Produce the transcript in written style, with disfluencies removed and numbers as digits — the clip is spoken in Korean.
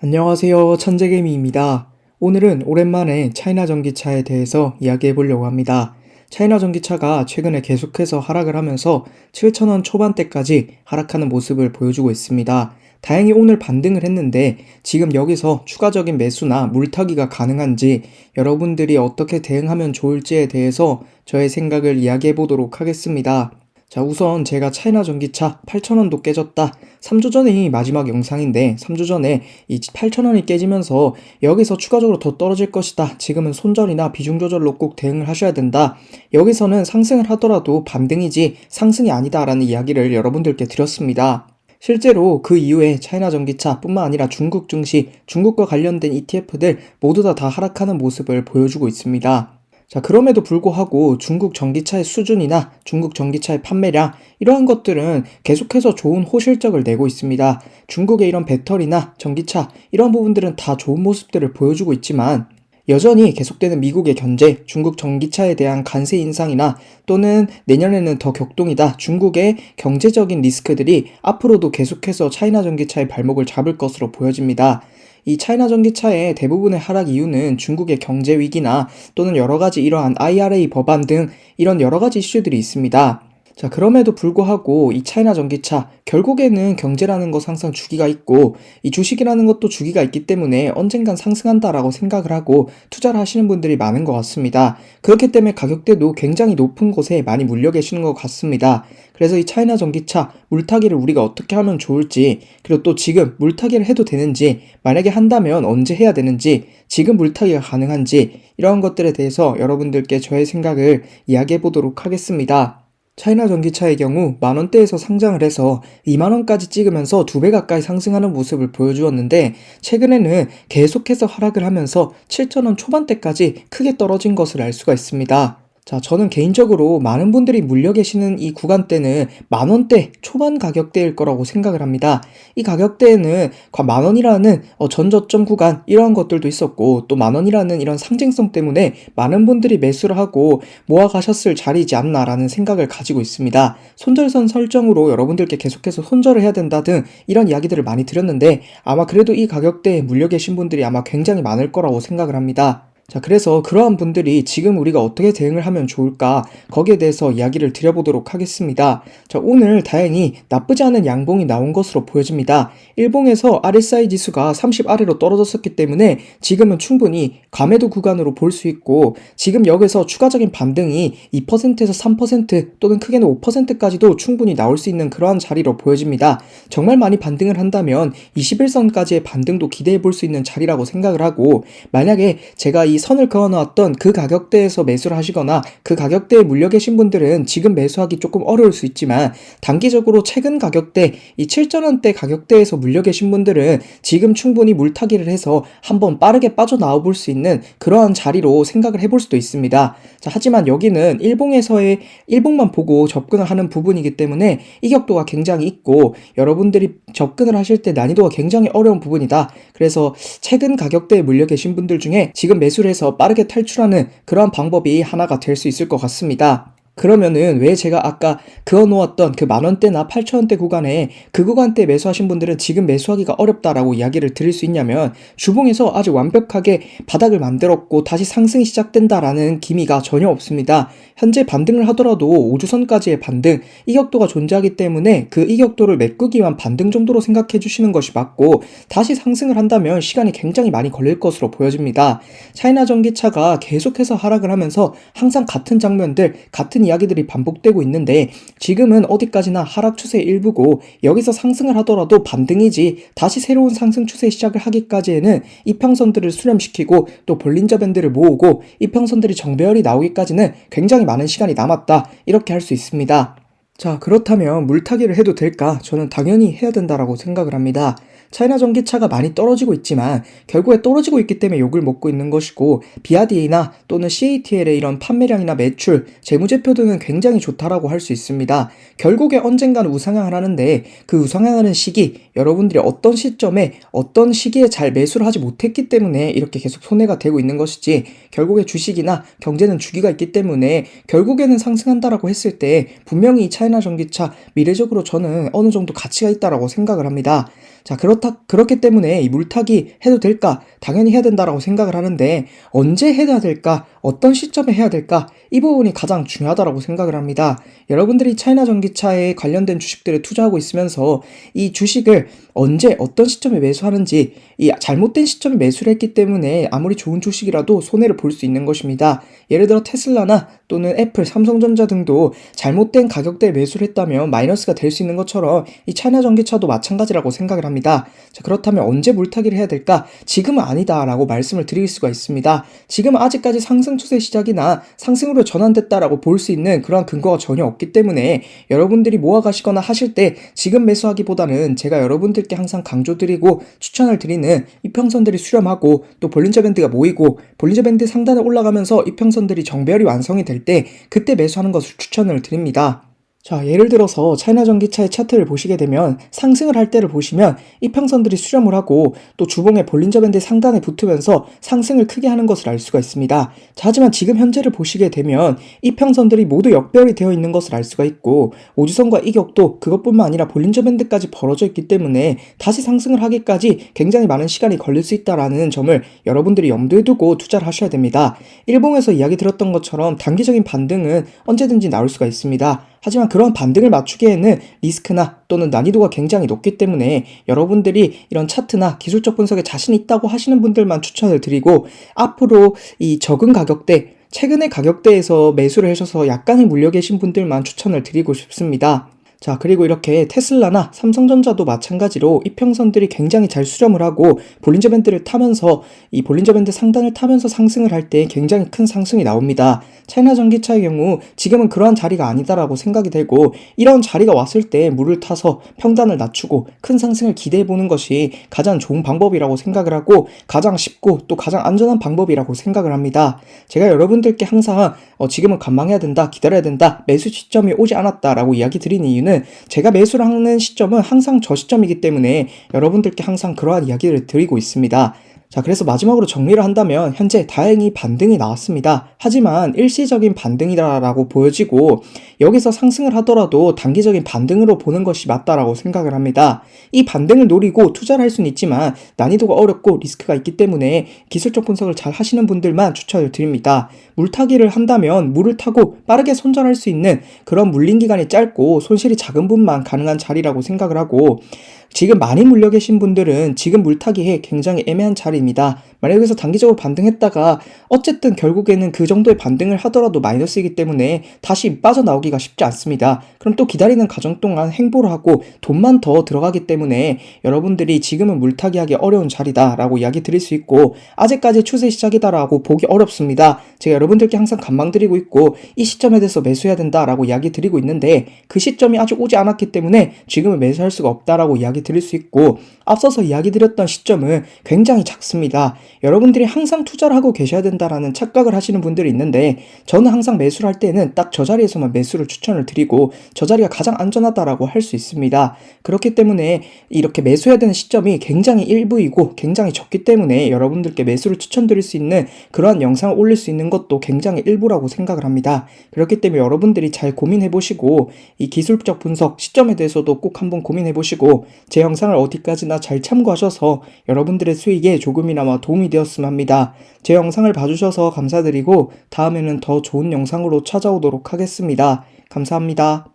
안녕하세요. 천재개미입니다. 오늘은 오랜만에 차이나 전기차에 대해서 이야기해 보려고 합니다. 차이나 전기차가 최근에 계속해서 하락을 하면서 7,000원 초반대까지 하락하는 모습을 보여주고 있습니다. 다행히 오늘 반등을 했는데 지금 여기서 추가적인 매수나 물타기가 가능한지 여러분들이 어떻게 대응하면 좋을지에 대해서 저의 생각을 이야기해 보도록 하겠습니다. 자, 우선 제가 차이나 전기차 8,000원도 깨졌다. 3주 전이 마지막 영상인데 3주 전에 이 8,000원이 깨지면서 여기서 추가적으로 더 떨어질 것이다. 지금은 손절이나 비중 조절로 꼭 대응을 하셔야 된다. 여기서는 상승을 하더라도 반등이지 상승이 아니다라는 이야기를 여러분들께 드렸습니다. 실제로 그 이후에 차이나 전기차 뿐만 아니라 중국 증시, 중국과 관련된 ETF들 모두 다 하락하는 모습을 보여주고 있습니다. 자, 그럼에도 불구하고 중국 전기차의 수준이나 중국 전기차의 판매량, 이러한 것들은 계속해서 좋은 호실적을 내고 있습니다. 중국의 이런 배터리나 전기차, 이런 부분들은 다 좋은 모습들을 보여주고 있지만, 여전히 계속되는 미국의 견제, 중국 전기차에 대한 관세 인상이나 또는 내년에는 더 격동이다. 중국의 경제적인 리스크들이 앞으로도 계속해서 차이나 전기차의 발목을 잡을 것으로 보여집니다. 이 차이나 전기차의 대부분의 하락 이유는 중국의 경제 위기나 또는 여러 가지 이러한 IRA 법안 등 이런 여러 가지 이슈들이 있습니다. 자, 그럼에도 불구하고 이 차이나 전기차, 결국에는 경제라는 것 항상 주기가 있고 이 주식이라는 것도 주기가 있기 때문에 언젠간 상승한다라고 생각을 하고 투자를 하시는 분들이 많은 것 같습니다. 그렇기 때문에 가격대도 굉장히 높은 곳에 많이 물려 계시는 것 같습니다. 그래서 이 차이나 전기차 물타기를 우리가 어떻게 하면 좋을지, 그리고 또 지금 물타기를 해도 되는지, 만약에 한다면 언제 해야 되는지, 지금 물타기가 가능한지, 이런 것들에 대해서 여러분들께 저의 생각을 이야기해 보도록 하겠습니다. 차이나 전기차의 경우 만원대에서 상장을 해서 2만원까지 찍으면서 2배 가까이 상승하는 모습을 보여주었는데, 최근에는 계속해서 하락을 하면서 7,000원 초반대까지 크게 떨어진 것을 알 수가 있습니다. 자, 저는 개인적으로 많은 분들이 물려 계시는 이 구간대는 만원대 초반 가격대일 거라고 생각을 합니다. 이 가격대에는 만원이라는 전저점 구간, 이러한 것들도 있었고, 또 만원이라는 이런 상징성 때문에 많은 분들이 매수를 하고 모아 가셨을 자리이지 않나라는 생각을 가지고 있습니다. 손절선 설정으로 여러분들께 계속해서 손절을 해야 된다 등 이런 이야기들을 많이 드렸는데, 아마 그래도 이 가격대에 물려 계신 분들이 아마 굉장히 많을 거라고 생각을 합니다. 자, 그래서 그러한 분들이 지금 우리가 어떻게 대응을 하면 좋을까, 거기에 대해서 이야기를 드려보도록 하겠습니다. 자, 오늘 다행히 나쁘지 않은 양봉이 나온 것으로 보여집니다. 일봉에서 RSI 지수가 30 아래로 떨어졌었기 때문에 지금은 충분히 과매도 구간으로 볼 수 있고, 지금 여기서 추가적인 반등이 2%에서 3% 또는 크게는 5%까지도 충분히 나올 수 있는 그러한 자리로 보여집니다. 정말 많이 반등을 한다면 21선까지의 반등도 기대해 볼 수 있는 자리라고 생각을 하고, 만약에 제가 이 선을 그어놓았던 그 가격대에서 매수를 하시거나 그 가격대에 물려 계신 분들은 지금 매수하기 조금 어려울 수 있지만, 단기적으로 최근 가격대, 이 7,000원대 가격대에서 물려 계신 분들은 지금 충분히 물타기를 해서 한번 빠르게 빠져나와 볼 수 있는 그러한 자리로 생각을 해볼 수도 있습니다. 자, 하지만 여기는 일봉에서의 일봉만 보고 접근을 하는 부분이기 때문에 이격도가 굉장히 있고, 여러분들이 접근을 하실 때 난이도가 굉장히 어려운 부분이다. 그래서 최근 가격대에 물려 계신 분들 중에 지금 매수를 해서 빠르게 탈출하는 그러한 방법이 하나가 될 수 있을 것 같습니다. 그러면은 왜 제가 아까 그어놓았던 그 만원대나 8,000원대 구간에 그 구간대 매수하신 분들은 지금 매수하기가 어렵다라고 이야기를 드릴 수 있냐면, 주봉에서 아주 완벽하게 바닥을 만들었고 다시 상승이 시작된다라는 기미가 전혀 없습니다. 현재 반등을 하더라도 5주선까지의 반등, 이격도가 존재하기 때문에 그 이격도를 메꾸기 위한 반등 정도로 생각해 주시는 것이 맞고, 다시 상승을 한다면 시간이 굉장히 많이 걸릴 것으로 보여집니다. 차이나 전기차가 계속해서 하락을 하면서 항상 같은 장면들, 같은 이야기들이 반복되고 있는데, 지금은 어디까지나 하락 추세의 일부고, 여기서 상승을 하더라도 반등이지 다시 새로운 상승 추세 시작을 하기까지에는 이평선들을 수렴시키고 또 볼린저 밴드를 모으고 이평선들이 정배열이 나오기까지는 굉장히 많은 시간이 남았다, 이렇게 할 수 있습니다. 자, 그렇다면 물타기를 해도 될까? 저는 당연히 해야 된다라고 생각을 합니다. 차이나 전기차가 많이 떨어지고 있지만 결국에 떨어지고 있기 때문에 욕을 먹고 있는 것이고, BRDA나 또는 CATL의 이런 판매량이나 매출, 재무제표 등은 굉장히 좋다라고 할 수 있습니다. 결국에 언젠가는 우상향을 하는데, 그 우상향하는 시기, 여러분들이 어떤 시점에 어떤 시기에 잘 매수를 하지 못했기 때문에 이렇게 계속 손해가 되고 있는 것이지, 결국에 주식이나 경제는 주기가 있기 때문에 결국에는 상승한다라고 했을 때 분명히 이 차이나 전기차 미래적으로 저는 어느 정도 가치가 있다라고 생각을 합니다. 자, 그렇기 때문에 이 물타기 해도 될까? 당연히 해야 된다라고 생각을 하는데, 언제 해야 될까? 어떤 시점에 해야 될까? 이 부분이 가장 중요하다라고 생각을 합니다. 여러분들이 차이나 전기차에 관련된 주식들을 투자하고 있으면서 이 주식을 언제 어떤 시점에 매수하는지, 이 잘못된 시점에 매수를 했기 때문에 아무리 좋은 주식이라도 손해를 볼 수 있는 것입니다. 예를 들어 테슬라나 또는 애플, 삼성전자 등도 잘못된 가격대에 매수를 했다면 마이너스가 될 수 있는 것처럼 이 차이나 전기차도 마찬가지라고 생각을 합니다. 자, 그렇다면 언제 물타기를 해야 될까? 지금은 아니다라고 말씀을 드릴 수가 있습니다. 지금은 아직까지 상승 추세 시작이나 상승으로 전환됐다라고 볼 수 있는 그러한 근거가 전혀 없기 때문에 여러분들이 모아가시거나 하실 때 지금 매수하기보다는 제가 여러분들께 항상 강조드리고 추천을 드리는 이평선들이 수렴하고 또 볼린저 밴드가 모이고 볼린저 밴드 상단에 올라가면서 이평선들이 정배열이 완성이 될 때 그때 매수하는 것을 추천을 드립니다. 자, 예를 들어서 차이나 전기차의 차트를 보시게 되면 상승을 할 때를 보시면 이평선들이 수렴을 하고 또 주봉의 볼린저 밴드 상단에 붙으면서 상승을 크게 하는 것을 알 수가 있습니다. 자, 하지만 지금 현재를 보시게 되면 이평선들이 모두 역배열이 되어 있는 것을 알 수가 있고 오주선과 이격도 그것뿐만 아니라 볼린저 밴드까지 벌어져 있기 때문에 다시 상승을 하기까지 굉장히 많은 시간이 걸릴 수 있다라는 점을 여러분들이 염두에 두고 투자를 하셔야 됩니다. 일봉에서 이야기 드렸던 것처럼 단기적인 반등은 언제든지 나올 수가 있습니다. 하지만 그런 반등을 맞추기에는 리스크나 또는 난이도가 굉장히 높기 때문에 여러분들이 이런 차트나 기술적 분석에 자신 있다고 하시는 분들만 추천을 드리고 앞으로 이 적은 가격대, 최근의 가격대에서 매수를 하셔서 약간의 물려 계신 분들만 추천을 드리고 싶습니다. 자, 그리고 이렇게 테슬라나 삼성전자도 마찬가지로 이평선들이 굉장히 잘 수렴을 하고 볼린저 밴드를 타면서 이 볼린저 밴드 상단을 타면서 상승을 할 때 굉장히 큰 상승이 나옵니다. 차이나 전기차의 경우 지금은 그러한 자리가 아니다라고 생각이 되고 이런 자리가 왔을 때 물을 타서 평단을 낮추고 큰 상승을 기대해 보는 것이 가장 좋은 방법이라고 생각을 하고 가장 쉽고 또 가장 안전한 방법이라고 생각을 합니다. 제가 여러분들께 항상 지금은 관망해야 된다, 기다려야 된다, 매수 시점이 오지 않았다라고 이야기 드리는 이유는 제가 매수를 하는 시점은 항상 저 시점이기 때문에 여러분들께 항상 그러한 이야기를 드리고 있습니다. 자, 그래서 마지막으로 정리를 한다면 현재 다행히 반등이 나왔습니다. 하지만 일시적인 반등이다라고 보여지고 여기서 상승을 하더라도 단기적인 반등으로 보는 것이 맞다라고 생각을 합니다. 이 반등을 노리고 투자를 할 수는 있지만 난이도가 어렵고 리스크가 있기 때문에 기술적 분석을 잘 하시는 분들만 추천을 드립니다. 물타기를 한다면 물을 타고 빠르게 손절할 수 있는 그런 물린 기간이 짧고 손실이 작은 분만 가능한 자리라고 생각을 하고 지금 많이 물려 계신 분들은 지금 물타기에 굉장히 애매한 자리입니다. 만약 여기서 단기적으로 반등했다가 어쨌든 결국에는 그 정도의 반등을 하더라도 마이너스이기 때문에 다시 빠져나오기가 쉽지 않습니다. 그럼 또 기다리는 과정 동안 행보를 하고 돈만 더 들어가기 때문에 여러분들이 지금은 물타기 하기 어려운 자리다라고 이야기 드릴 수 있고 아직까지 추세 시작이다라고 보기 어렵습니다. 제가 여러분들께 항상 감망드리고 있고 이 시점에 대해서 매수해야 된다라고 이야기 드리고 있는데 그 시점이 아직 오지 않았기 때문에 지금은 매수할 수가 없다라고 이야기 드릴 수 있고 앞서서 이야기 드렸던 시점은 굉장히 작습니다. 여러분들이 항상 투자를 하고 계셔야 된다라는 착각을 하시는 분들이 있는데 저는 항상 매수를 할 때는 딱 저 자리에서만 매수를 추천을 드리고 저 자리가 가장 안전하다라고 할 수 있습니다. 그렇기 때문에 이렇게 매수해야 되는 시점이 굉장히 일부이고 굉장히 적기 때문에 여러분들께 매수를 추천드릴 수 있는 그러한 영상을 올릴 수 있는 것도 굉장히 일부라고 생각을 합니다. 그렇기 때문에 여러분들이 잘 고민해 보시고 이 기술적 분석 시점에 대해서도 꼭 한번 고민해 보시고 제 영상을 어디까지나 잘 참고하셔서 여러분들의 수익에 조금이나마 도움이 되었으면 합니다. 제 영상을 봐주셔서 감사드리고 다음에는 더 좋은 영상으로 찾아오도록 하겠습니다. 감사합니다.